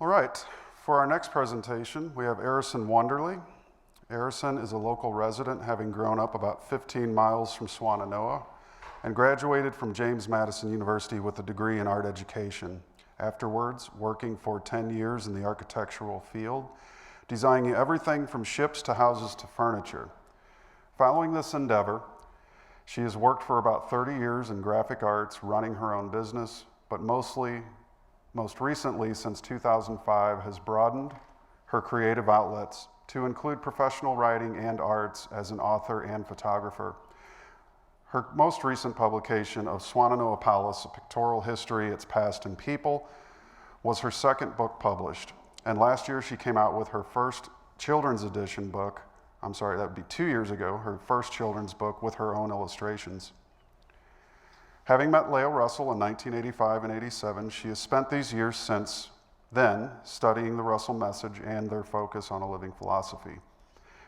All right, for our next presentation, we have Airisun Wonderli. Airisun is a local resident, having grown up about 15 miles from Swannanoa and graduated from James Madison University with a degree in art education. Afterwards, working for 10 years in the architectural field, designing everything from ships to houses to furniture. Following this endeavor, she has worked for about 30 years in graphic arts, running her own business, but most recently, since 2005, has broadened her creative outlets to include professional writing and arts as an author and photographer. Her most recent publication of Swannanoa Palace, A Pictorial History, Its Past and People, was her second book published. And last year she came out with her first children's edition book. That would be 2 years ago, her first children's book with her own illustrations. Having met Leo Russell in 1985 and 87, she has spent these years since then studying the Russell message and their focus on a living philosophy.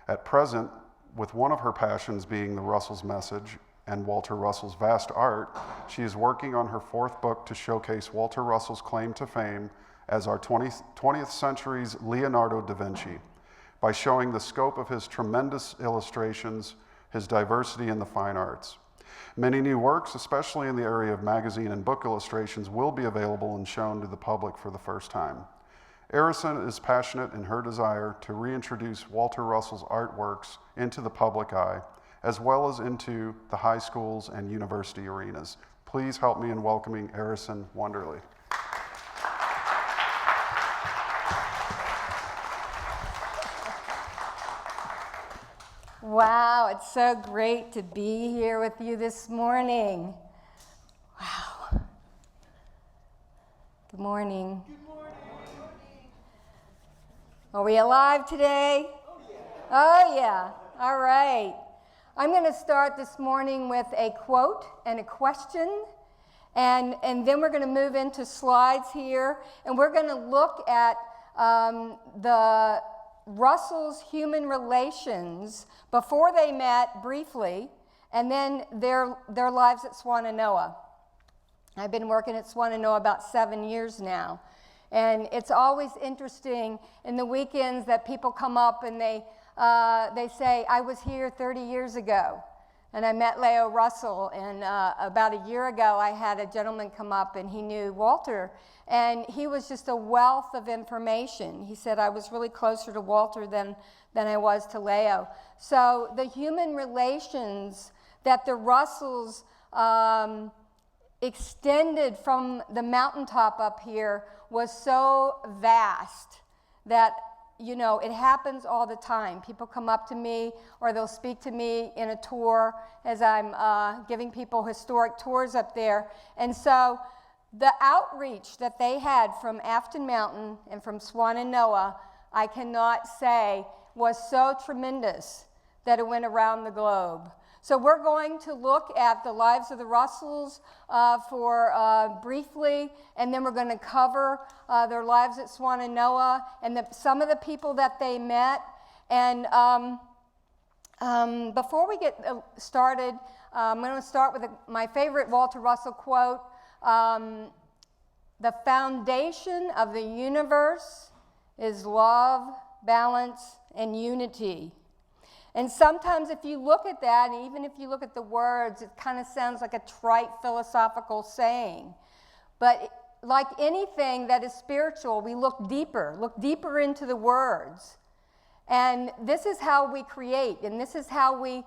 At present, with one of her passions being the Russell's message and Walter Russell's vast art, she is working on her fourth book to showcase Walter Russell's claim to fame as our 20th century's Leonardo da Vinci, by showing the scope of his tremendous illustrations, his diversity in the fine arts. Many new works, especially in the area of magazine and book illustrations, will be available and shown to the public for the first time. Airisun is passionate in her desire to reintroduce Walter Russell's artworks into the public eye, as well as into the high schools and university arenas. Please help me in welcoming Airisun Wonderli. Wow, it's so great to be here with you this morning. Wow. Good morning. Good morning. Are we alive today? Oh yeah. All right. I'm going to start this morning with a quote and a question, and then we're going to move into slides here, and we're going to look at the Russell's human relations before they met briefly, and then their lives at Swannanoa. I've been working at Swannanoa about 7 years now, and it's always interesting in the weekends that people come up and they say, I was here 30 years ago, and I met Leo Russell, and about a year ago I had a gentleman come up and he knew Walter, and he was just a wealth of information. He said, I was really closer to Walter than I was to Leo. So the human relations that the Russells extended from the mountaintop up here was so vast that, you know, it happens all the time. People come up to me or they'll speak to me in a tour as I'm giving people historic tours up there. And so the outreach that they had from Afton Mountain and from Swannanoa, I cannot say, was so tremendous that it went around the globe. So we're going to look at the lives of the Russells briefly, and then we're going to cover their lives at Swannanoa and some of the people that they met. And before we get started, I'm going to start with my favorite Walter Russell quote. The foundation of the universe is love, balance, and unity. And sometimes if you look at that, and even if you look at the words, it kind of sounds like a trite philosophical saying. But like anything that is spiritual, we look deeper into the words. And this is how we create, and this is how we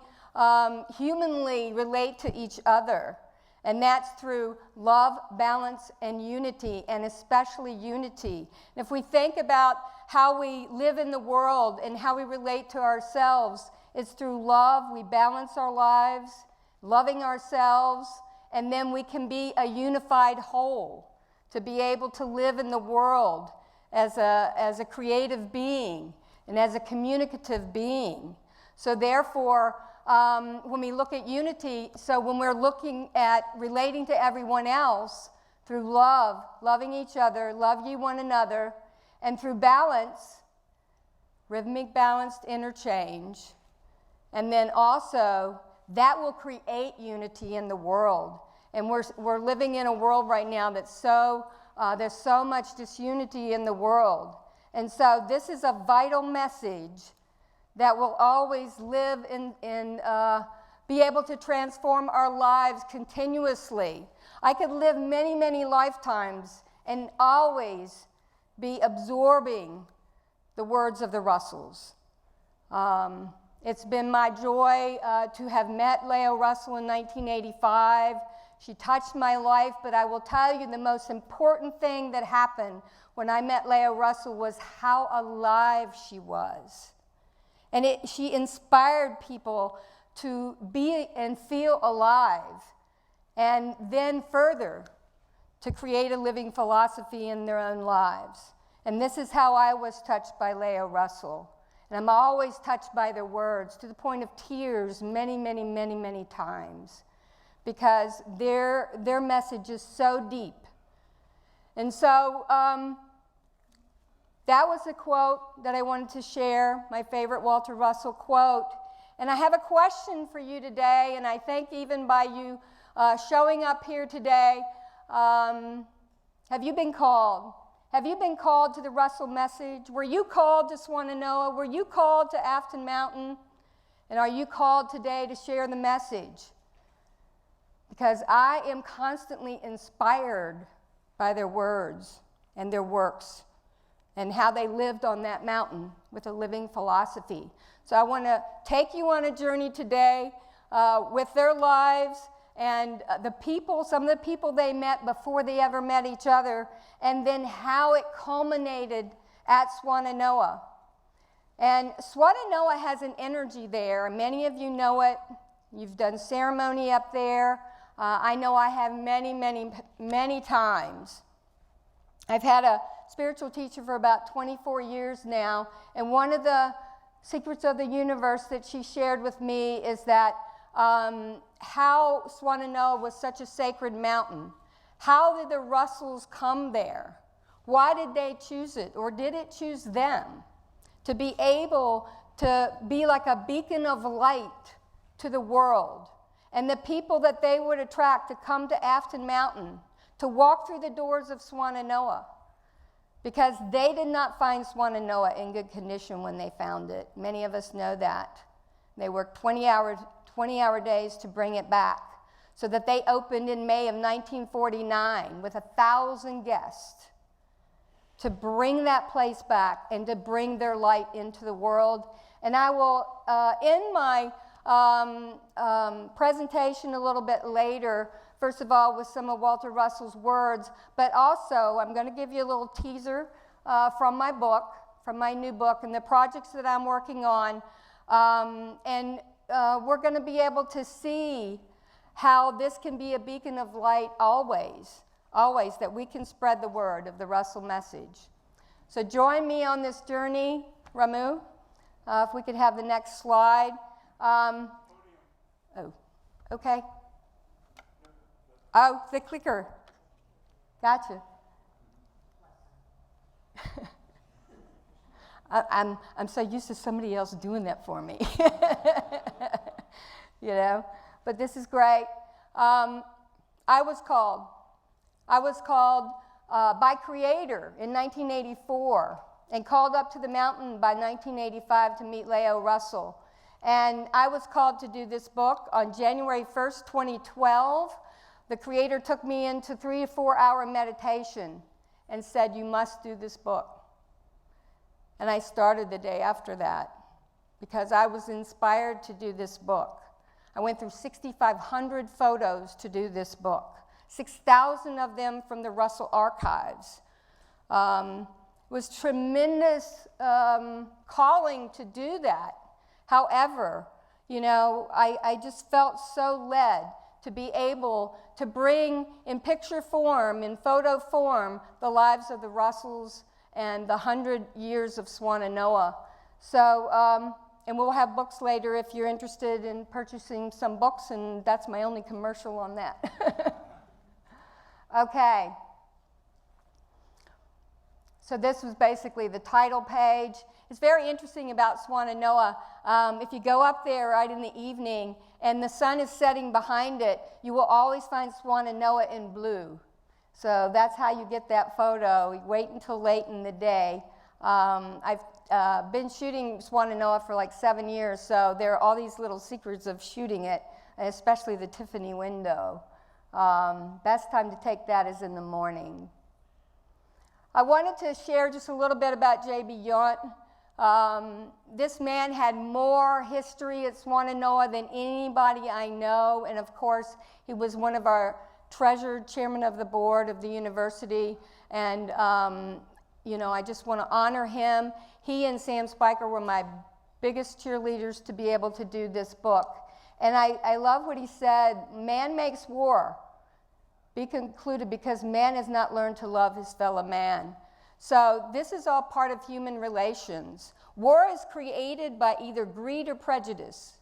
humanly relate to each other. And that's through love, balance, and unity, and especially unity. And if we think about how we live in the world and how we relate to ourselves, it's through love. We balance our lives, loving ourselves, and then we can be a unified whole, to be able to live in the world as a creative being and as a communicative being. So therefore, when we look at unity, so when we're looking at relating to everyone else through love, loving each other, love ye one another, and through balance, rhythmic balanced interchange, and then also that will create unity in the world. And we're living in a world right now that's so There's so much disunity in the world. And so this is a vital message that will always live be able to transform our lives continuously. I could live many, many lifetimes and always be absorbing the words of the Russells. It's been my joy to have met Leo Russell in 1985. She touched my life, but I will tell you the most important thing that happened when I met Leo Russell was how alive she was. And she inspired people to be and feel alive, and then further, to create a living philosophy in their own lives. And this is how I was touched by Leo Russell. And I'm always touched by their words, to the point of tears many, many, many, many times, because their message is so deep. And so that was a quote that I wanted to share, my favorite Walter Russell quote. And I have a question for you today, and I think even by you showing up here today, have you been called? Have you been called to the Russell message? Were you called to Swannanoa? Were you called to Afton Mountain? And are you called today to share the message? Because I am constantly inspired by their words and their works and how they lived on that mountain with a living philosophy. So I want to take you on a journey today with their lives and some of the people they met before they ever met each other, and then how it culminated at Swannanoa. And Swannanoa has an energy there. Many of you know it. You've done ceremony up there. I know I have many, many, many times. I've had a spiritual teacher for about 24 years now, and one of the secrets of the universe that she shared with me is that how Swannanoa was such a sacred mountain. How did the Russells come there? Why did they choose it, or did it choose them? To be able to be like a beacon of light to the world, and the people that they would attract to come to Afton Mountain, to walk through the doors of Swannanoa, because they did not find Swannanoa in good condition when they found it. Many of us know that. They worked 20-hour days to bring it back, so that they opened in May of 1949 with 1,000 guests to bring that place back and to bring their light into the world. And I will end my presentation a little bit later, first of all, with some of Walter Russell's words, but also I'm going to give you a little teaser from my book, from my new book, and the projects that I'm working on. We're going to be able to see how this can be a beacon of light always, that we can spread the word of the Russell message. So join me on this journey, Ramu, if we could have the next slide. Okay. Oh, the clicker. Gotcha. I'm so used to somebody else doing that for me. You know, but this is great. I was called by Creator in 1984 and called up to the mountain by 1985 to meet Leo Russell. And I was called to do this book on January 1st, 2012. The Creator took me into 3 or 4 hour meditation and said, "You must do this book." And I started the day after that because I was inspired to do this book. I went through 6,500 photos to do this book, 6,000 of them from the Russell archives. It was tremendous calling to do that. However, you know, I just felt so led to be able to bring in picture form, in photo form, the lives of the Russells and the 100 years of Swannanoa. So, and we'll have books later if you're interested in purchasing some books, and that's my only commercial on that. Okay. So this was basically the title page. It's very interesting about Swannanoa. If you go up there right in the evening and the sun is setting behind it, you will always find Swannanoa in blue. So that's how you get that photo. You wait until late in the day. I've been shooting Swannanoa for like 7 years, so there are all these little secrets of shooting it, especially the Tiffany window. Best time to take that is in the morning. I wanted to share just a little bit about J.B. Yount. This man had more history at Swannanoa than anybody I know, and of course, he was one of our treasured chairman of the board of the university, and I just want to honor him. He and Sam Spiker were my biggest cheerleaders to be able to do this book. And I love what he said, man makes war, be concluded, because man has not learned to love his fellow man. So this is all part of human relations. War is created by either greed or prejudice.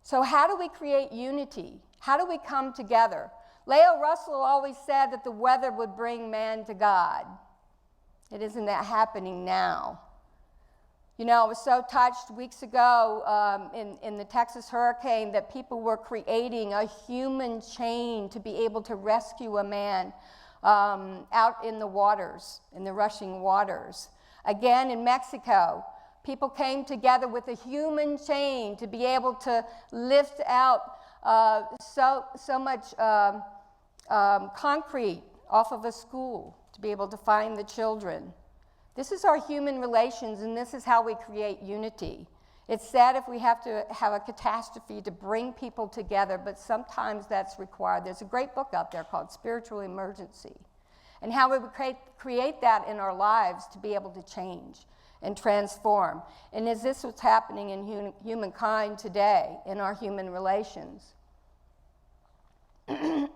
So how do we create unity? How do we come together? Leo Russell always said that the weather would bring man to God. It isn't that happening now. I was so touched weeks ago in the Texas hurricane that people were creating a human chain to be able to rescue a man out in the waters, in the rushing waters. Again, in Mexico, people came together with a human chain to be able to lift out so much concrete off of a school to be able to find the children. This is our human relations, and this is how we create unity. It's sad if we have to have a catastrophe to bring people together, but sometimes that's required. There's a great book out there called Spiritual Emergency, and how we would create that in our lives to be able to change and transform. And is this what's happening in humankind today, in our human relations? It's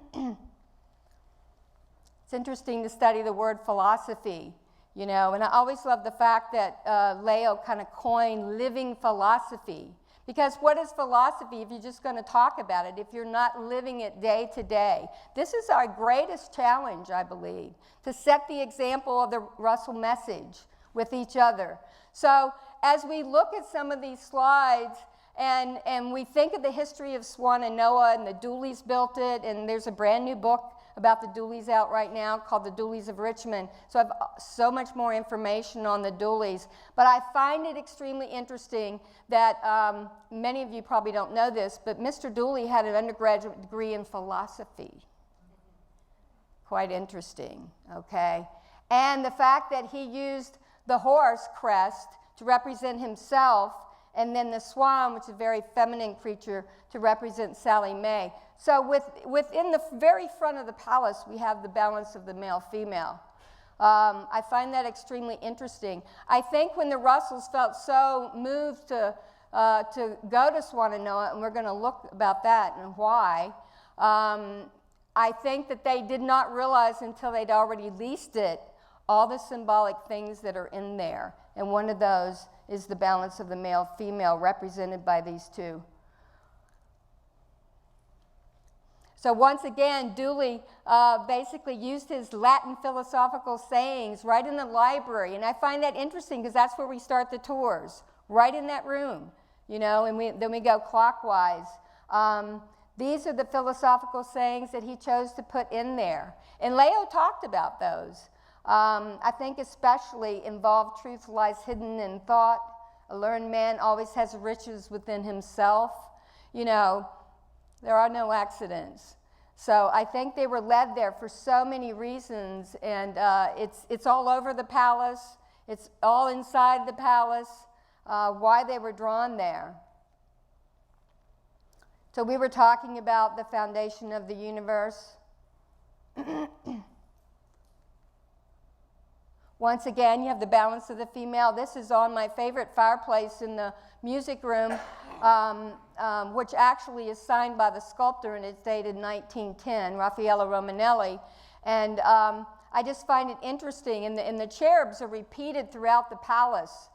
interesting to study the word philosophy, and I always love the fact that Leo kind of coined living philosophy. Because what is philosophy if you're just going to talk about it, if you're not living it day to day? This is our greatest challenge, I believe, to set the example of the Russell message with each other. So as we look at some of these slides and we think of the history of Swannanoa, and the Dooleys built it, and there's a brand new book about the Dooleys out right now called The Dooleys of Richmond. So I have so much more information on the Dooleys. But I find it extremely interesting that many of you probably don't know this, but Mr. Dooley had an undergraduate degree in philosophy. Quite interesting, okay? And the fact that he used the horse crest to represent himself, and then the swan, which is a very feminine creature, to represent Sally Mae. So within the very front of the palace, we have the balance of the male-female. I find that extremely interesting. I think when the Russells felt so moved to go to Swannanoa, and we're going to look about that and why, I think that they did not realize until they'd already leased it all the symbolic things that are in there. And one of those is the balance of the male-female represented by these two. So once again, Dooley basically used his Latin philosophical sayings right in the library. And I find that interesting because that's where we start the tours, right in that room, and then we go clockwise. These are the philosophical sayings that he chose to put in there. And Leo talked about those. I think especially involved truth lies hidden in thought. A learned man always has riches within himself. There are no accidents. So I think they were led there for so many reasons, and it's all over the palace. It's all inside the palace, why they were drawn there. So we were talking about the foundation of the universe. Once again, you have the balance of the female. This is on my favorite fireplace in the music room, which actually is signed by the sculptor, and it's dated 1910, Raffaello Romanelli. And I just find it interesting. And the cherubs are repeated throughout the palace,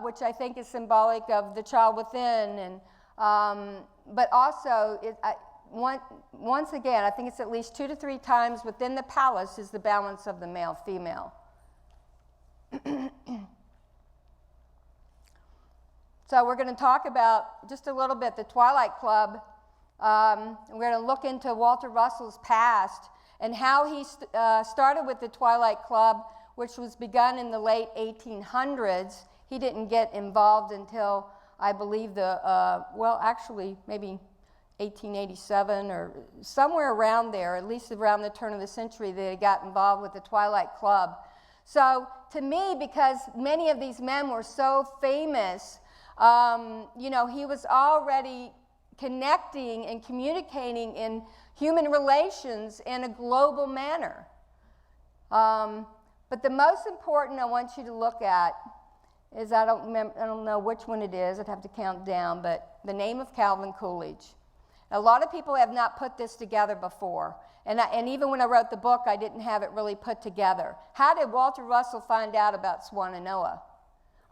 which I think is symbolic of the child within. But also, once again, I think it's at least 2 to 3 times within the palace is the balance of the male-female. So we're going to talk about just a little bit the Twilight Club. We're going to look into Walter Russell's past. and how he started with the Twilight Club, which was begun in the late 1800s. He didn't get involved until, I believe, maybe 1887 or somewhere around there, at least around the turn of the century, they got involved with the Twilight Club. So to me, because many of these men were so famous, he was already connecting and communicating in human relations in a global manner. But the most important I want you to look at is, I don't know which one it is, I'd have to count down, but the name of Calvin Coolidge. A lot of people have not put this together before, and even when I wrote the book, I didn't have it really put together. How did Walter Russell find out about Swannanoa?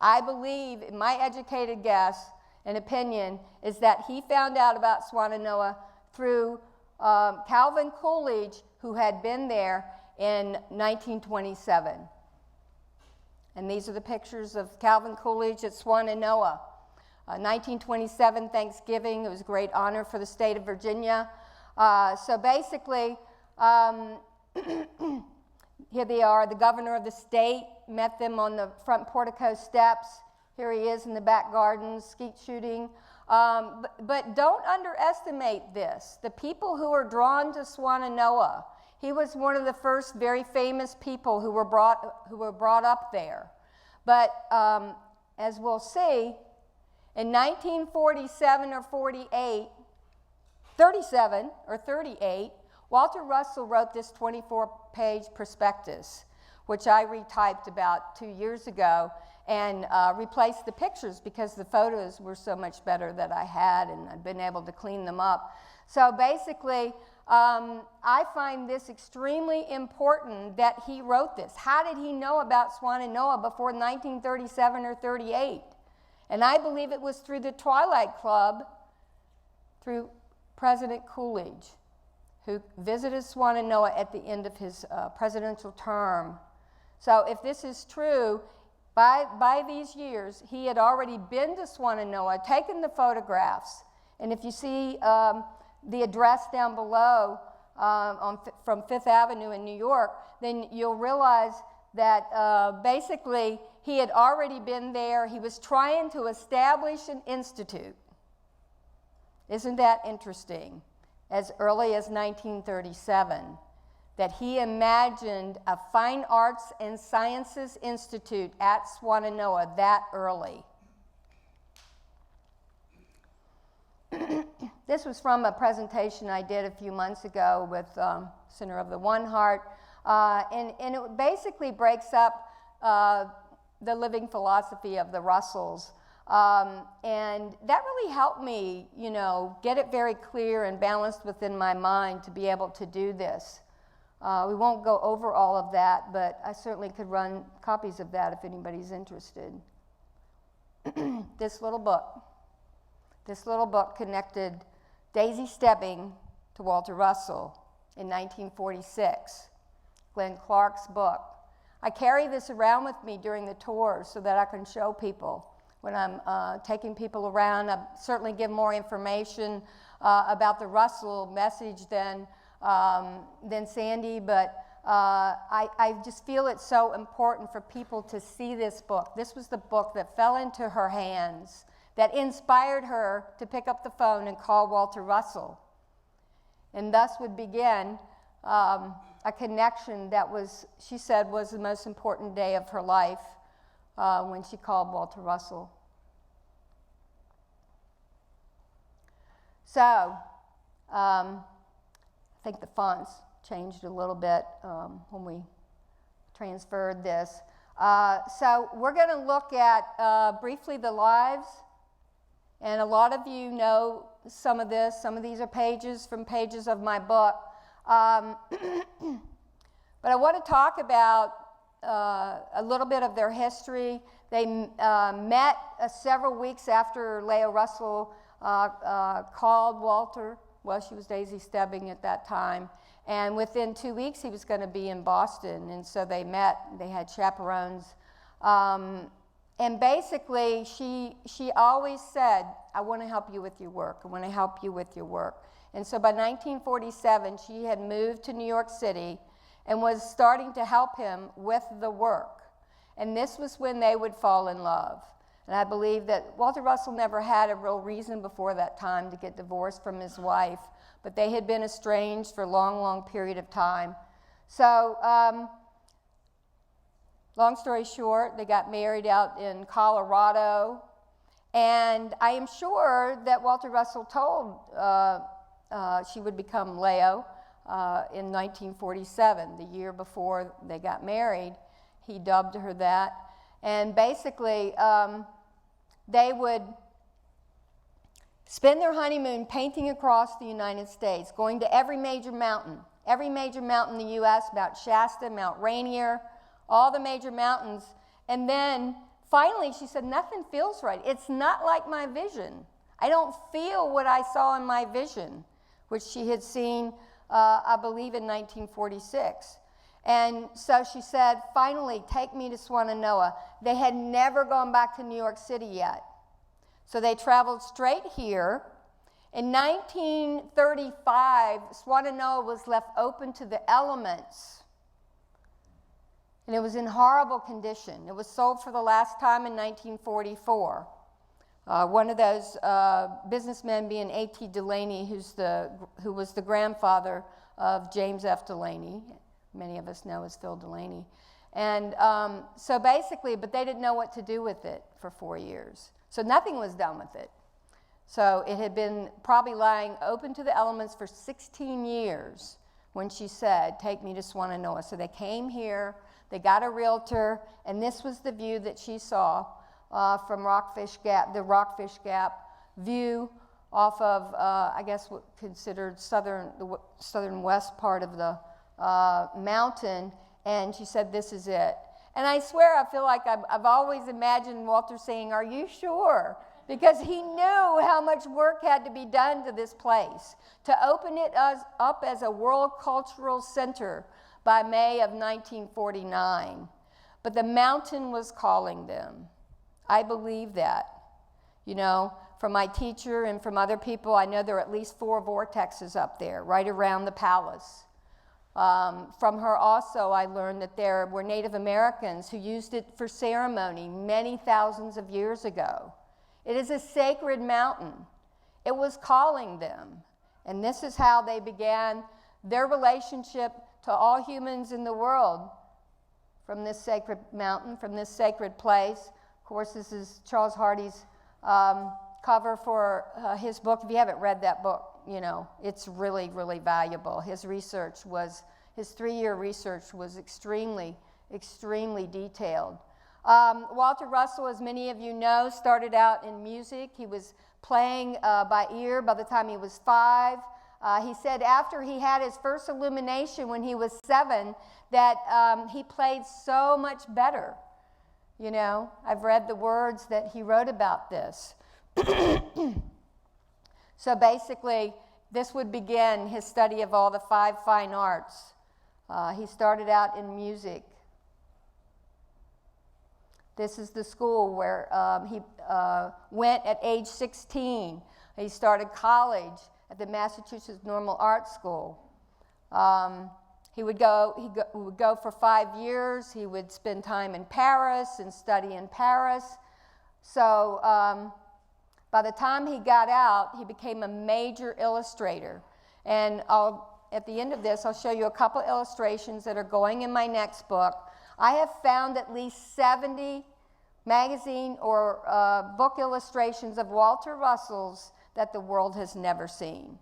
I believe, my educated guess and opinion, is that he found out about Swannanoa through Calvin Coolidge, who had been there in 1927. And these are the pictures of Calvin Coolidge at Swannanoa. 1927 Thanksgiving, it was a great honor for the state of Virginia. So basically, here they are, the governor of the state met them on the front portico steps. Here he is in the back gardens, skeet shooting. But don't underestimate this. The people who are drawn to Swannanoa, he was one of the first very famous people who were brought up there. But as we'll see, in 1947 or 38, Walter Russell wrote this 24-page prospectus, which I retyped about 2 years ago and replaced the pictures because the photos were so much better that I had, and I'd been able to clean them up. So basically, I find this extremely important that he wrote this. How did he know about Swannanoa before 1937 or 38? And I believe it was through the Twilight Club, through President Coolidge, who visited Swannanoa at the end of his presidential term. So if this is true, by these years, he had already been to Swannanoa, taken the photographs. And if you see the address down below from Fifth Avenue in New York, then you'll realize that basically he had already been there. He was trying to establish an institute. Isn't that interesting? As early as 1937, that he imagined a Fine Arts and Sciences Institute at Swannanoa that early. This was from a presentation I did a few months ago with Center of the One Heart, and it basically breaks up the living philosophy of the Russells. And that really helped me, get it very clear and balanced within my mind to be able to do this. We won't go over all of that, but I certainly could run copies of that if anybody's interested. This little book connected Daisy Stebbing to Walter Russell in 1946, Glenn Clark's book. I carry this around with me during the tours so that I can show people. When I'm taking people around, I certainly give more information about the Russell message than Sandy, but I just feel it's so important for people to see this book. This was the book that fell into her hands, that inspired her to pick up the phone and call Walter Russell. And thus would begin a connection that she said, was the most important day of her life when she called Walter Russell. So, I think the fonts changed a little bit when we transferred this. So we're going to look at briefly the lives, and a lot of you know some of this. Some of these are pages of my book. But I want to talk about a little bit of their history. They met several weeks after Leo Russell called Walter. Well, she was Daisy Stebbing at that time. And within 2 weeks, he was going to be in Boston. And so they met. They had chaperones. And basically, she always said, I want to help you with your work. I want to help you with your work. And so by 1947, she had moved to New York City and was starting to help him with the work. And this was when they would fall in love. And I believe that Walter Russell never had a real reason before that time to get divorced from his wife, but they had been estranged for a long, long period of time. So, long story short, they got married out in Colorado. And I am sure that Walter Russell told she would become Leo in 1947, the year before they got married. He dubbed her that. And basically, they would spend their honeymoon painting across the United States, going to every major mountain in the U.S., Mount Shasta, Mount Rainier, all the major mountains. And then finally she said, nothing feels right. It's not like my vision. I don't feel what I saw in my vision, which she had seen, I believe, in 1946. And so she said, finally, take me to Swannanoa. They had never gone back to New York City yet. So they traveled straight here. In 1935, Swannanoa was left open to the elements. And it was in horrible condition. It was sold for the last time in 1944. One of those businessmen being A.T. Delaney, who was the grandfather of James F. Delaney. Many of us know as Phil Delaney. And so basically, but they didn't know what to do with it for 4 years. So nothing was done with it. So it had been probably lying open to the elements for 16 years when she said, take me to Swannanoa. So they came here, they got a realtor, and this was the view that she saw from Rockfish Gap, the Rockfish Gap view off of, I guess, what considered the southern west part of the mountain, and she said, this is it. And I swear, I feel like I've always imagined Walter saying, are you sure? Because he knew how much work had to be done to this place to open it up as a world cultural center by May of 1949. But the mountain was calling them. I believe that. You know, from my teacher and from other people, I know there are at least 4 vortexes up there, right around the palace. From her also, I learned that there were Native Americans who used it for ceremony many thousands of years ago. It is a sacred mountain. It was calling them. And this is how they began their relationship to all humans in the world from this sacred mountain, from this sacred place. Of course, this is Charles Hardy's cover for his book. If you haven't read that book, you know, it's really, really valuable. His 3-year research was extremely, extremely detailed. Walter Russell, as many of you know, started out in music. He was playing by ear by the time he was 5. He said after he had his first illumination when he was 7 that he played so much better. You know, I've read the words that he wrote about this. So basically, this would begin his study of all the 5 fine arts. He started out in music. This is the school where he went at age 16. He started college at the Massachusetts Normal Arts School. He would go for 5 years. He would spend time in Paris and study in Paris. So by the time he got out, he became a major illustrator. And at the end of this, I'll show you a couple illustrations that are going in my next book. I have found at least 70 magazine or book illustrations of Walter Russell's that the world has never seen.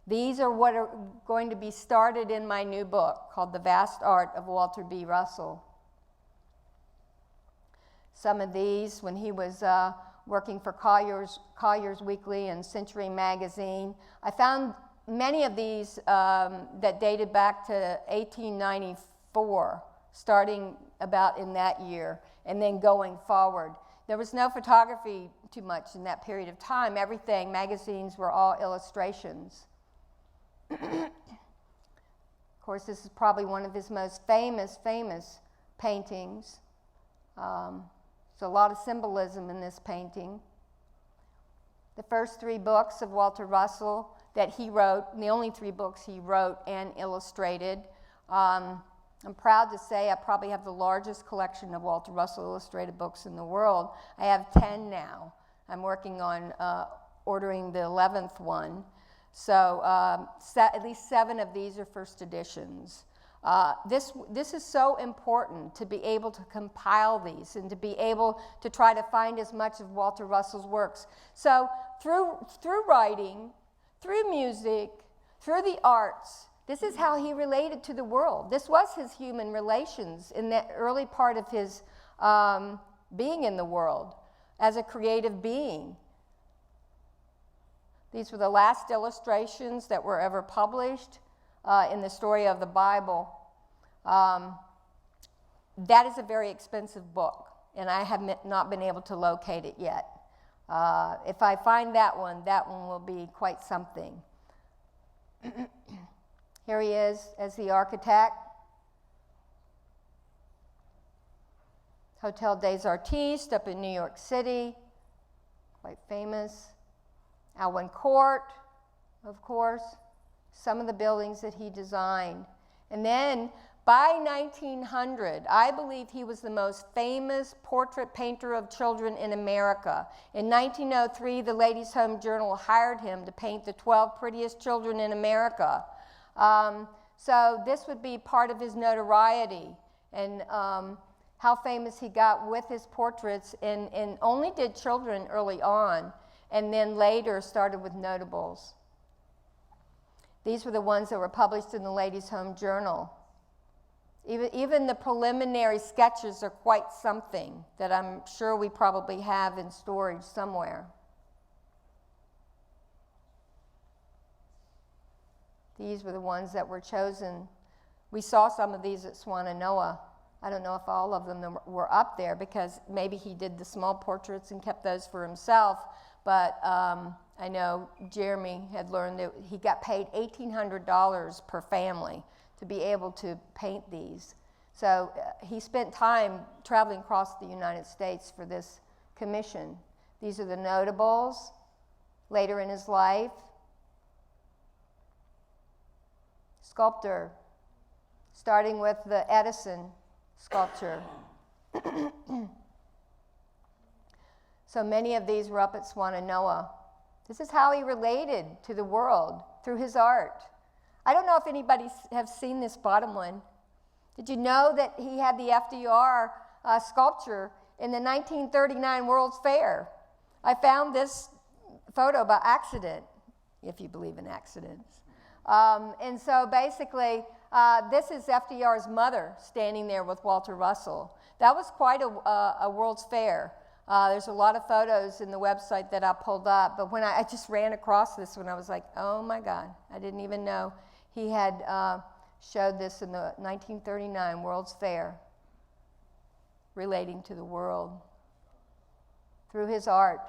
These are what are going to be started in my new book called The Vast Art of Walter B. Russell. Some of these when he was working for Collier's Weekly and Century Magazine. I found many of these that dated back to 1894, starting about in that year, and then going forward. There was no photography too much in that period of time. Everything, magazines were all illustrations. Of course, this is probably one of his most famous paintings. There's a lot of symbolism in this painting. The first 3 books of Walter Russell that he wrote, and the only 3 books he wrote and illustrated. I'm proud to say I probably have the largest collection of Walter Russell illustrated books in the world. I have 10 now. I'm working on ordering the 11th one. So at least 7 of these are first editions. This is so important to be able to compile these and to be able to try to find as much of Walter Russell's works. So through writing, through music, through the arts, this is how he related to the world. This was his human relations in that early part of his being in the world as a creative being. These were the last illustrations that were ever published in the story of the Bible. That is a very expensive book, and I have not been able to locate it yet. If I find that one will be quite something. Here he is as the architect. Hotel des Artistes up in New York City, quite famous. Alwyn Court, of course, some of the buildings that he designed. And then by 1900, I believe he was the most famous portrait painter of children in America. In 1903, the Ladies' Home Journal hired him to paint the 12 prettiest children in America. So this would be part of his notoriety and how famous he got with his portraits, and only did children early on, and then later started with notables. These were the ones that were published in the Ladies' Home Journal. Even the preliminary sketches are quite something that I'm sure we probably have in storage somewhere. These were the ones that were chosen. We saw some of these at Swannanoa. I don't know if all of them were up there because maybe he did the small portraits and kept those for himself, but I know Jeremy had learned that he got paid $1,800 per family to be able to paint these. So he spent time traveling across the United States for this commission. These are the notables later in his life. Sculptor, starting with the Edison Sculpture. So many of these were up at Swannanoa. This is how he related to the world through his art. I don't know if anybody have seen this bottom one. Did you know that he had the FDR sculpture in the 1939 World's Fair? I found this photo by accident, if you believe in accidents. And so basically, this is FDR's mother standing there with Walter Russell. That was quite a World's Fair. There's a lot of photos in the website that I pulled up, but when I just ran across this one, I was like, oh my God, I didn't even know he had showed this in the 1939 World's Fair, relating to the world through his art.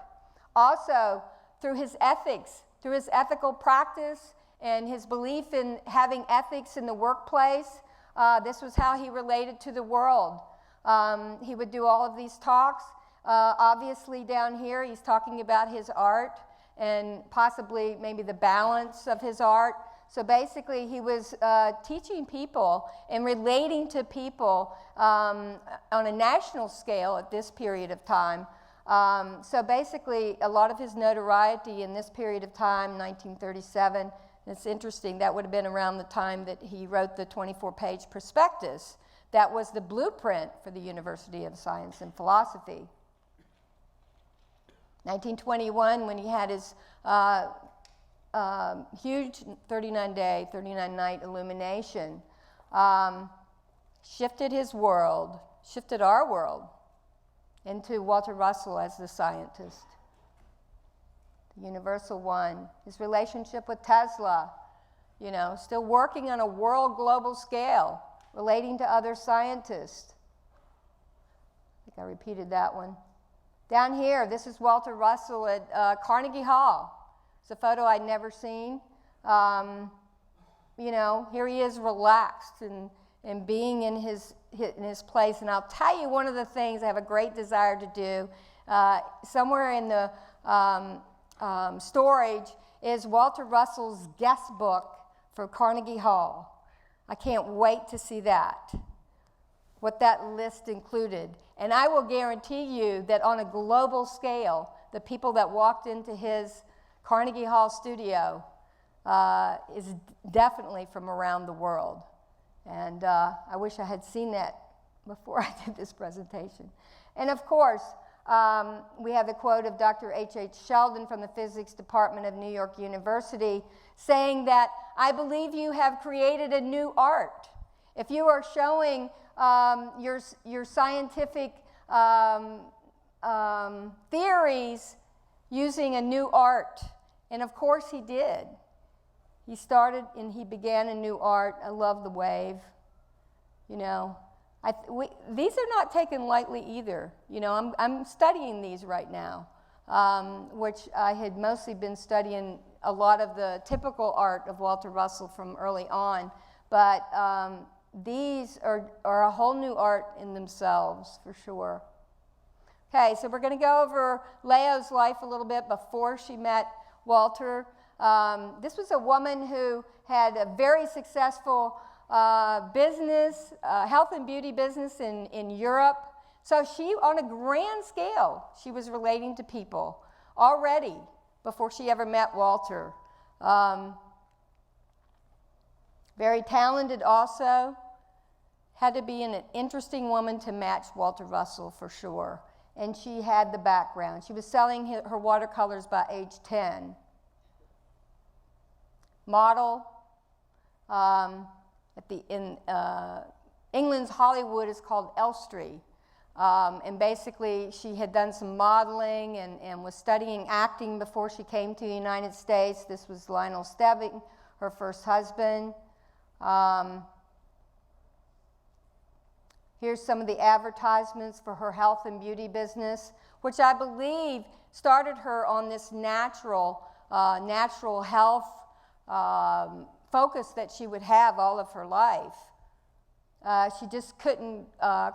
Also, through his ethics, through his ethical practice and his belief in having ethics in the workplace. This was how he related to the world. He would do all of these talks. Obviously down here he's talking about his art and possibly maybe the balance of his art. So basically he was teaching people and relating to people on a national scale at this period of time. So basically a lot of his notoriety in this period of time, 1937, it's interesting, that would have been around the time that he wrote the 24-page prospectus. That was the blueprint for the University of Science and Philosophy. 1921, when he had his huge 39-day, 39-night illumination, shifted his world, shifted our world into Walter Russell as the scientist. The universal one, his relationship with Tesla, you know, still working on a world global scale, relating to other scientists. I think I repeated that one. Down here, this is Walter Russell at Carnegie Hall. It's a photo I'd never seen. You know, here he is relaxed and being in his in his place. And I'll tell you one of the things I have a great desire to do, somewhere in the storage, is Walter Russell's guest book for Carnegie Hall. I can't wait to see that, what that list included. And I will guarantee you that on a global scale, the people that walked into his Carnegie Hall studio is definitely from around the world. And I wish I had seen that before I did this presentation. And of course, we have the quote of Dr. H.H. Sheldon from the Physics Department of New York University saying that, "I believe you have created a new art." If you are showing your scientific theories using a new art, and of course he did. He started and he began a new art. I love the wave. You know, these are not taken lightly either. You know, I'm studying these right now, which I had mostly been studying a lot of the typical art of Walter Russell from early on, but these are a whole new art in themselves, for sure. Okay, so we're going to go over Leo's life a little bit before she met Walter. This was a woman who had a very successful business, health and beauty business in Europe. So she, on a grand scale, she was relating to people already before she ever met Walter. Very talented also. Had to be an interesting woman to match Walter Russell for sure. And she had the background. She was selling her watercolors by age 10. Model. In England's Hollywood is called Elstree. And basically she had done some modeling and was studying acting before she came to the United States. This was Lionel Stebbing, her first husband. Here's some of the advertisements for her health and beauty business, which I believe started her on this natural health focus that she would have all of her life. She just couldn't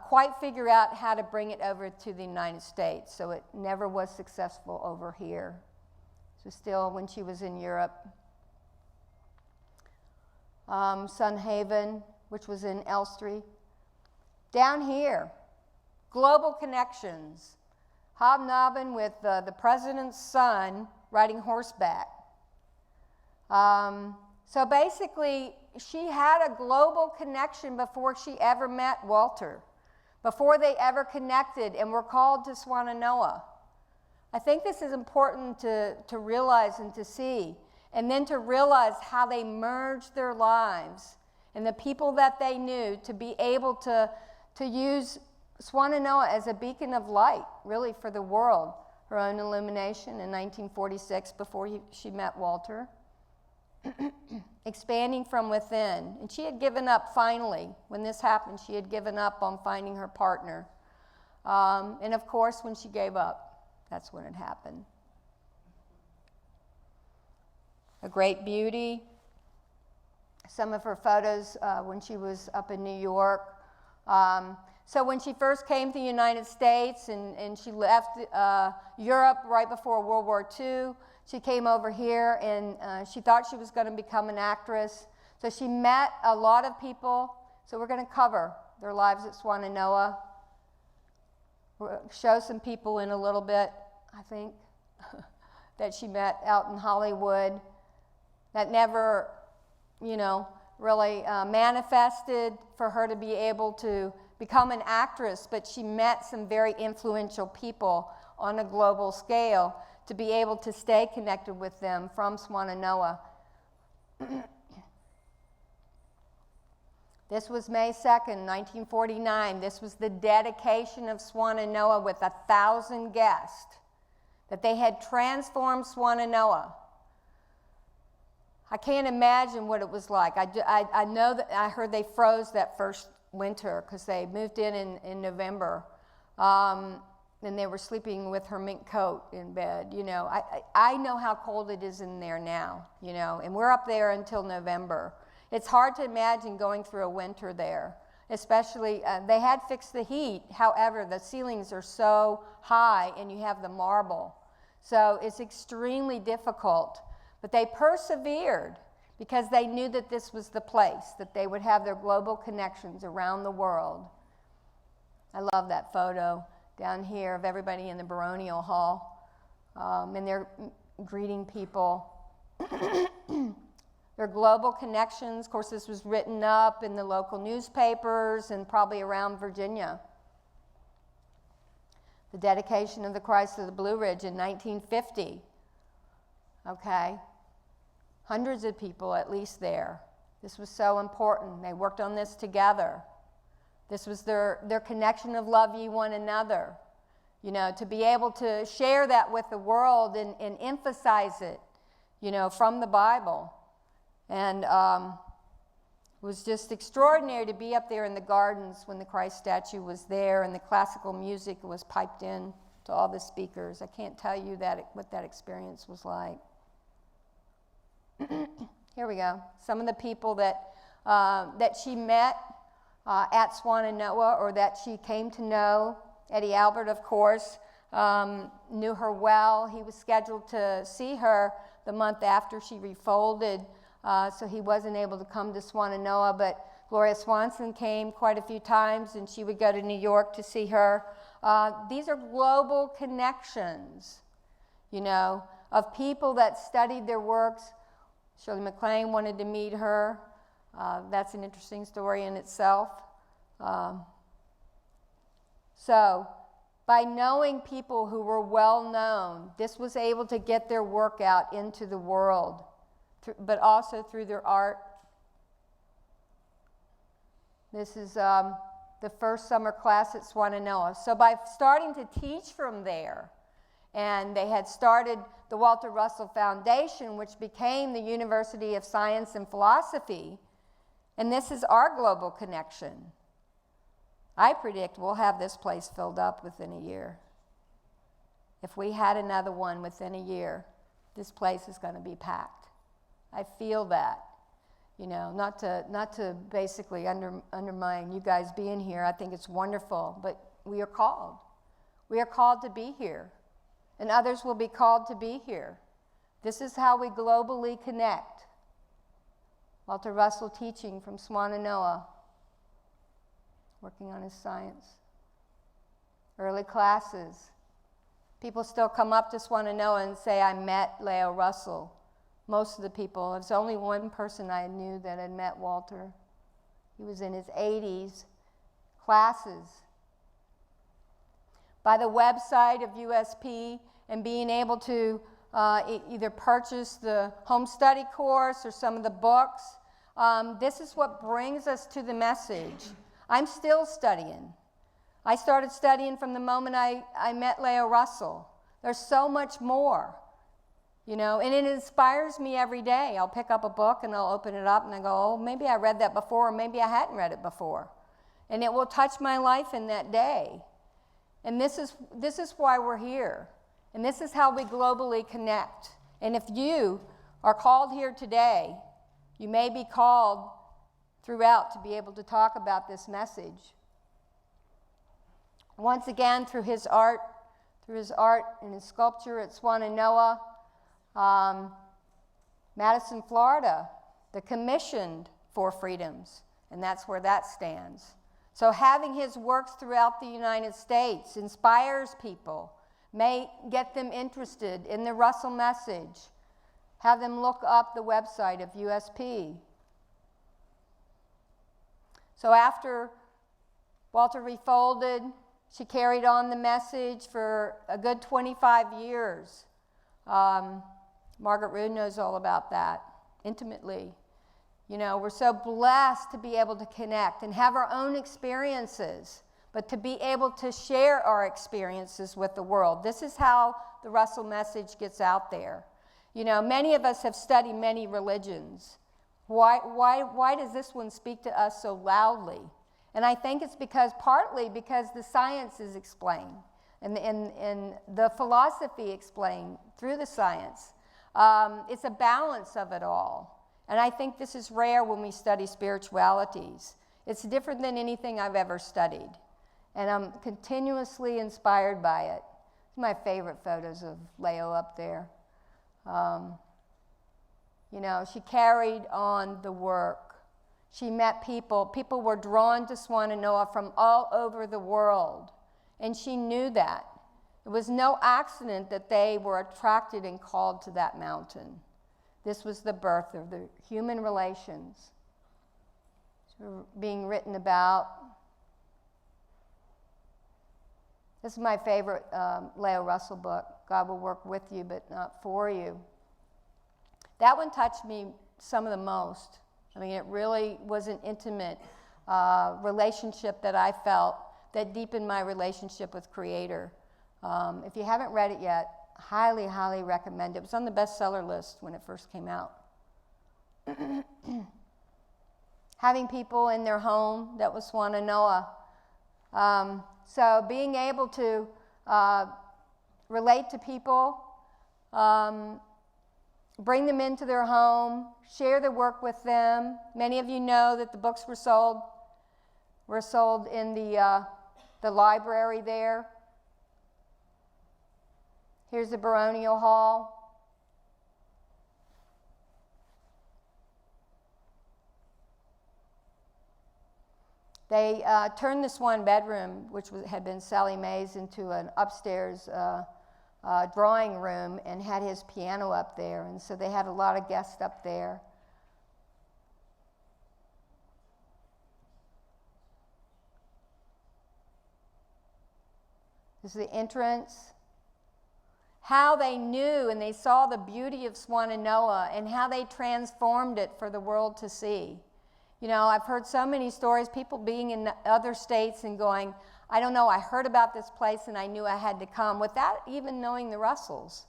quite figure out how to bring it over to the United States, so it never was successful over here. So still when she was in Europe. Sun Haven, which was in Elstree. Down here, global connections, hobnobbing with the president's son riding horseback. So basically, she had a global connection before she ever met Walter, before they ever connected and were called to Swannanoa. I think this is important to realize and to see, and then to realize how they merged their lives and the people that they knew to be able to use Swannanoa as a beacon of light, really, for the world. Her own illumination in 1946 before she met Walter. Expanding from within. And she had given up finally. When this happened, she had given up on finding her partner. And of course, when she gave up, that's when it happened. A great beauty. Some of her photos when she was up in New York. So when she first came to the United States and she left Europe right before World War II, she came over here and she thought she was going to become an actress. So she met a lot of people. So we're going to cover their lives at Swannanoa. We'll show some people in a little bit, I think, that she met out in Hollywood that never, really manifested for her to be able to become an actress, but she met some very influential people on a global scale to be able to stay connected with them from Swannanoa. This was May 2nd, 1949. This was the dedication of Swannanoa with 1,000 guests, that they had transformed Swannanoa. I can't imagine what it was like. I know that I heard they froze that first winter because they moved in November. And they were sleeping with her mink coat in bed. I know how cold it is in there now, and we're up there until November. It's hard to imagine going through a winter there. especially, they had fixed the heat. However, the ceilings are so high and you have the marble. So it's extremely difficult. But they persevered because they knew that this was the place, that they would have their global connections around the world. I love that photo down here of everybody in the baronial hall, and they're greeting people. Their global connections, of course, this was written up in the local newspapers and probably around Virginia. The dedication of the Christ of the Blue Ridge in 1950. Okay. Hundreds of people at least there. This was so important. They worked on this together. This was their connection of love ye one another. You know, to be able to share that with the world and emphasize it, you know, from the Bible. And it was just extraordinary to be up there in the gardens when the Christ statue was there and the classical music was piped in to all the speakers. I can't tell you what that experience was like. Here we go. Some of the people that she met at Swannanoa, or that she came to know. Eddie Albert, of course, knew her well. He was scheduled to see her the month after she refolded, so he wasn't able to come to Swannanoa, but Gloria Swanson came quite a few times, and she would go to New York to see her. These are global connections, you know, of people that studied their works. Shirley MacLaine wanted to meet her. That's an interesting story in itself. So, by knowing people who were well known, this was able to get their work out into the world, but also through their art. This is the first summer class at Swannanoa. So by starting to teach from there, and they had started the Walter Russell Foundation, which became the University of Science and Philosophy, and this is our global connection. I predict we'll have this place filled up within a year. If we had another one within a year, this place is going to be packed. I feel that. You know, not to basically undermine you guys being here. I think it's wonderful, but we are called. We are called to be here, and others will be called to be here. This is how we globally connect. Walter Russell teaching from Swannanoa, working on his science. Early classes. People still come up to Swannanoa and say, I met Leo Russell. Most of the people, there's only one person I knew that had met Walter. He was in his 80s. Classes. By the website of USP and being able to either purchase the home study course or some of the books, this is what brings us to the message. I'm still studying. I started studying from the moment I met Leo Russell. There's so much more, you know, and it inspires me every day. I'll pick up a book and I'll open it up and I go, oh, maybe I read that before, or maybe I hadn't read it before. And it will touch my life in that day. And this is why we're here. And this is how we globally connect. And if you are called here today, you may be called throughout to be able to talk about this message. Once again, through his art and his sculpture at Swannanoa, Madison, Florida, the Commissioned Four Freedoms, and that's where that stands. So having his works throughout the United States inspires people, may get them interested in the Russell message, have them look up the website of USP. So after Walter refolded, she carried on the message for a good 25 years. Margaret Rood knows all about that intimately. You know, we're so blessed to be able to connect and have our own experiences, but to be able to share our experiences with the world. This is how the Russell message gets out there. You know, many of us have studied many religions. Why does this one speak to us so loudly? And I think it's partly because the science is explained and the philosophy explained through the science. It's a balance of it all. And I think this is rare when we study spiritualities. It's different than anything I've ever studied, and I'm continuously inspired by it. It's my favorite photos of Leo up there. You know, she carried on the work. She met people. People were drawn to Swannanoa from all over the world, and she knew that. It was no accident that they were attracted and called to that mountain. This was the birth of the human relations being written about. This is my favorite Leo Russell book, God Will Work With You, But Not For You. That one touched me some of the most. I mean, it really was an intimate relationship that I felt that deepened my relationship with Creator. If you haven't read it yet, highly, highly recommend it. It was on the bestseller list when it first came out. Having people in their home, that was Swannanoa. So being able to relate to people, bring them into their home, share the work with them. Many of you know that the books were sold in the library there. Here's the baronial hall. They turned this one bedroom, which had been Sally Mae's, into an upstairs drawing room and had his piano up there. And so they had a lot of guests up there. This is the entrance. How they knew and they saw the beauty of Swannanoa and how they transformed it for the world to see. You know, I've heard so many stories, people being in other states and going, I don't know, I heard about this place and I knew I had to come, without even knowing the Russells.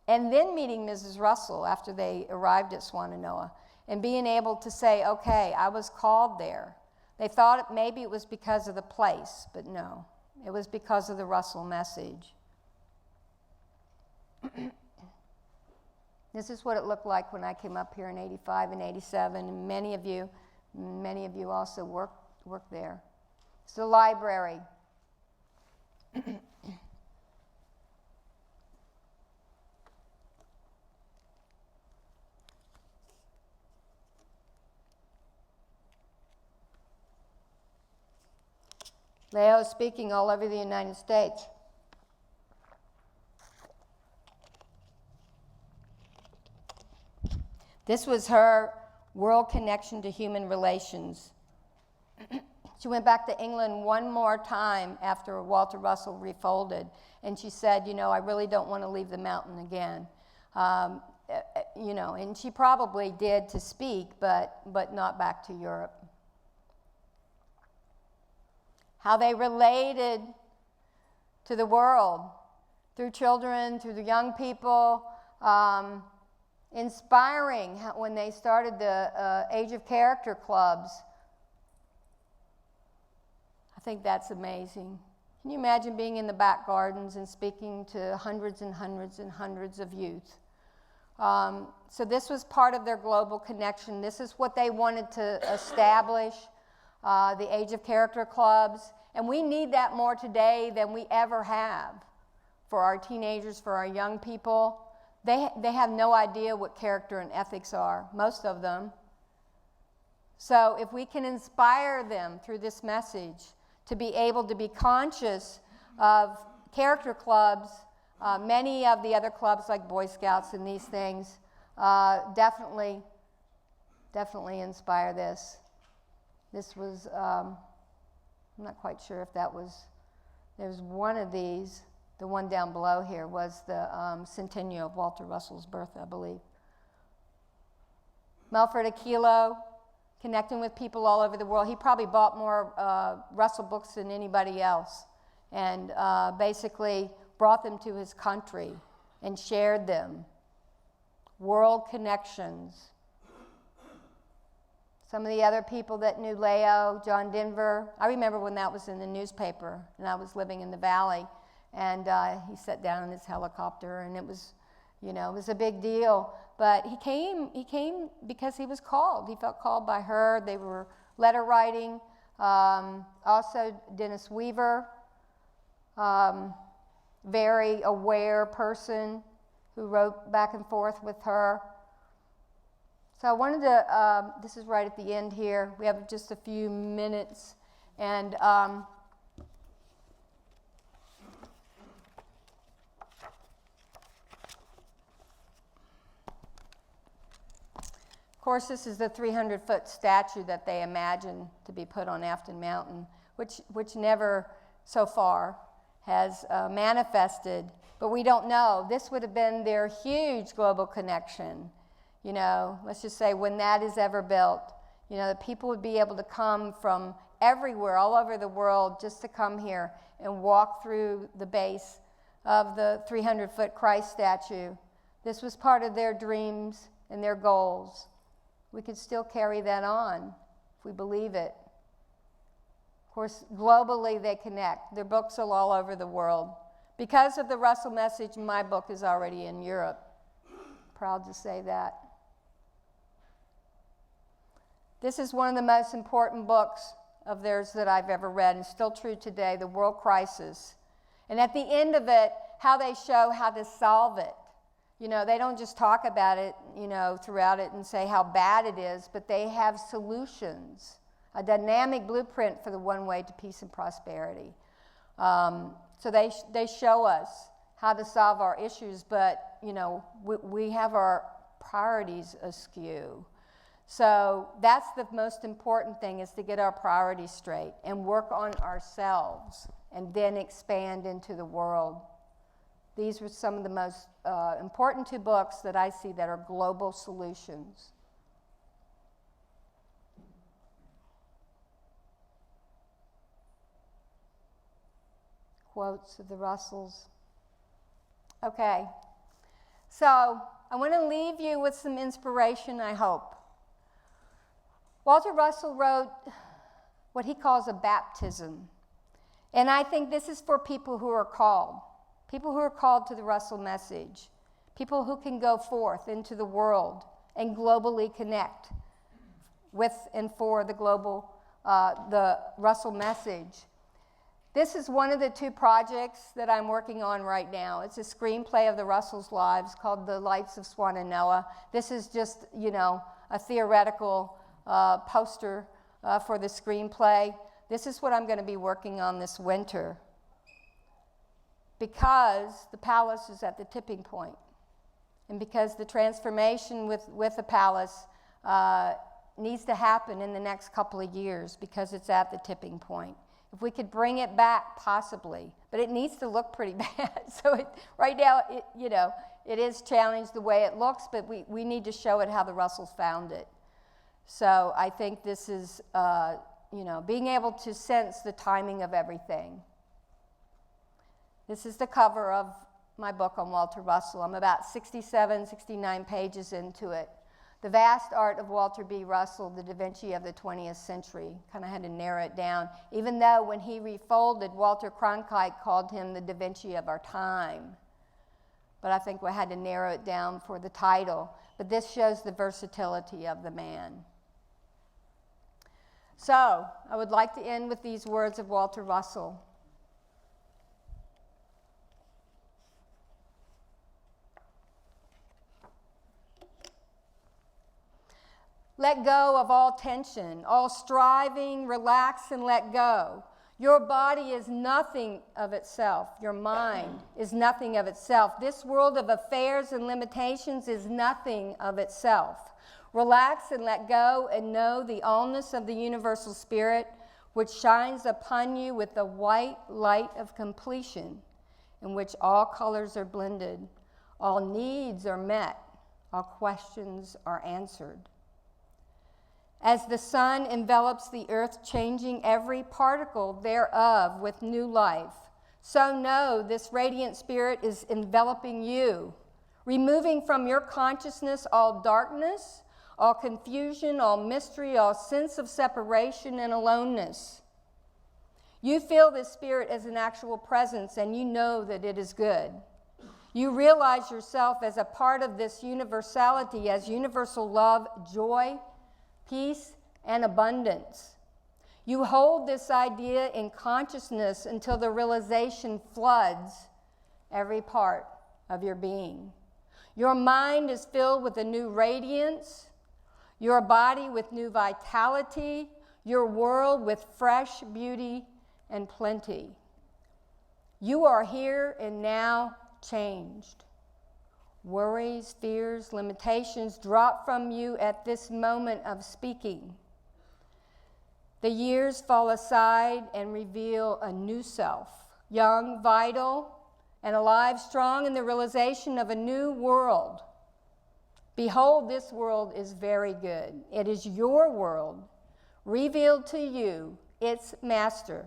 And then meeting Mrs. Russell after they arrived at Swannanoa and being able to say, okay, I was called there. They thought maybe it was because of the place, but no, it was because of the Russell message. This is what it looked like when I came up here in 85 and 87, and many of you also worked there. It's the library. Leo is speaking all over the United States. This was her world connection to human relations. She went back to England one more time after Walter Russell refolded, and she said, you know, I really don't want to leave the mountain again. You know, and she probably did to speak, but not back to Europe. How they related to the world through children, through the young people, inspiring when they started the Age of Character clubs. I think that's amazing. Can you imagine being in the back gardens and speaking to hundreds and hundreds and hundreds of youth? So this was part of their global connection. This is what they wanted to establish, the Age of Character clubs. And we need that more today than we ever have for our teenagers, for our young people. They have no idea what character and ethics are, most of them. So if we can inspire them through this message to be able to be conscious of character clubs, many of the other clubs like Boy Scouts and these things definitely inspire this. This was, I'm not quite sure if that was, there's one of these. The one down below here was the Centennial of Walter Russell's birth, I believe. Melford Aquilo, connecting with people all over the world. He probably bought more Russell books than anybody else, and basically brought them to his country and shared them. World connections. Some of the other people that knew Leo, John Denver. I remember when that was in the newspaper, and I was living in the valley. And he sat down in his helicopter, and it was, you know, it was a big deal. But he came because he was called. He felt called by her. They were letter writing. Also Dennis Weaver, very aware person who wrote back and forth with her. So I wanted to, this is right at the end here, we have just a few minutes, and of course, this is the 300-foot statue that they imagine to be put on Afton Mountain, which never so far has manifested, but we don't know. This would have been their huge global connection. You know, let's just say when that is ever built, you know, that people would be able to come from everywhere, all over the world, just to come here and walk through the base of the 300-foot Christ statue. This was part of their dreams and their goals. We could still carry that on if we believe it. Of course, globally they connect. Their books are all over the world. Because of the Russell message, my book is already in Europe. Proud to say that. This is one of the most important books of theirs that I've ever read, and still true today, The World Crisis. And at the end of it, how they show how to solve it. You know, they don't just talk about it, you know, throughout it and say how bad it is, but they have solutions, a dynamic blueprint for the one way to peace and prosperity. So they show us how to solve our issues, but, you know, we have our priorities askew. So that's the most important thing, is to get our priorities straight and work on ourselves and then expand into the world. These were some of the most important two books that I see that are global solutions. Quotes of the Russells. Okay, so I want to leave you with some inspiration, I hope. Walter Russell wrote what he calls a baptism. And I think this is for people who are called to the Russell message, people who can go forth into the world and globally connect with and for the Russell message. This is one of the two projects that I'm working on right now. It's a screenplay of the Russells' lives called The Lights of Swannanoa. This is just, you know, a theoretical poster for the screenplay. This is what I'm going to be working on this winter, because the palace is at the tipping point, and because the transformation with the palace needs to happen in the next couple of years, because it's at the tipping point. If we could bring it back, possibly, but it needs to look pretty bad. So right now, you know, it is challenged the way it looks, but we need to show it how the Russells found it. So I think this is, you know, being able to sense the timing of everything. This is the cover of my book on Walter Russell. I'm about 67, 69 pages into it. The Vast Art of Walter B. Russell, the Da Vinci of the 20th Century. Kind of had to narrow it down, even though when he refolded, Walter Cronkite called him the Da Vinci of our time. But I think we had to narrow it down for the title. But this shows the versatility of the man. So, I would like to end with these words of Walter Russell. Let go of all tension, all striving, relax and let go. Your body is nothing of itself. Your mind is nothing of itself. This world of affairs and limitations is nothing of itself. Relax and let go and know the allness of the universal spirit, which shines upon you with the white light of completion, in which all colors are blended, all needs are met, all questions are answered. As the sun envelops the earth, changing every particle thereof with new life, so know this radiant spirit is enveloping you, removing from your consciousness all darkness, all confusion, all mystery, all sense of separation and aloneness. You feel this spirit as an actual presence, and you know that it is good. You realize yourself as a part of this universality, as universal love, joy, peace, and abundance. You hold this idea in consciousness until the realization floods every part of your being. Your mind is filled with a new radiance, your body with new vitality, your world with fresh beauty and plenty. You are here and now changed. Worries, fears, limitations drop from you at this moment of speaking. The years fall aside and reveal a new self, young, vital, and alive, strong in the realization of a new world. Behold, this world is very good. It is your world, revealed to you, its master.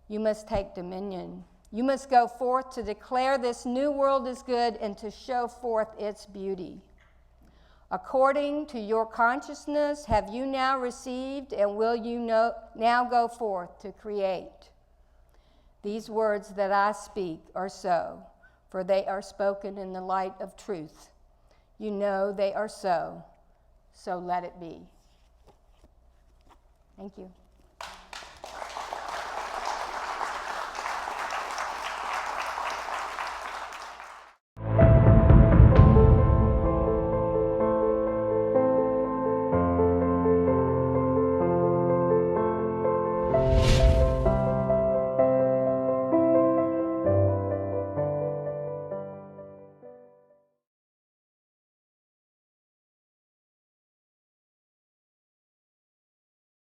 You must take dominion. You must go forth to declare this new world is good and to show forth its beauty. According to your consciousness, have you now received and will you now go forth to create? These words that I speak are so, for they are spoken in the light of truth. You know they are so, so let it be. Thank you.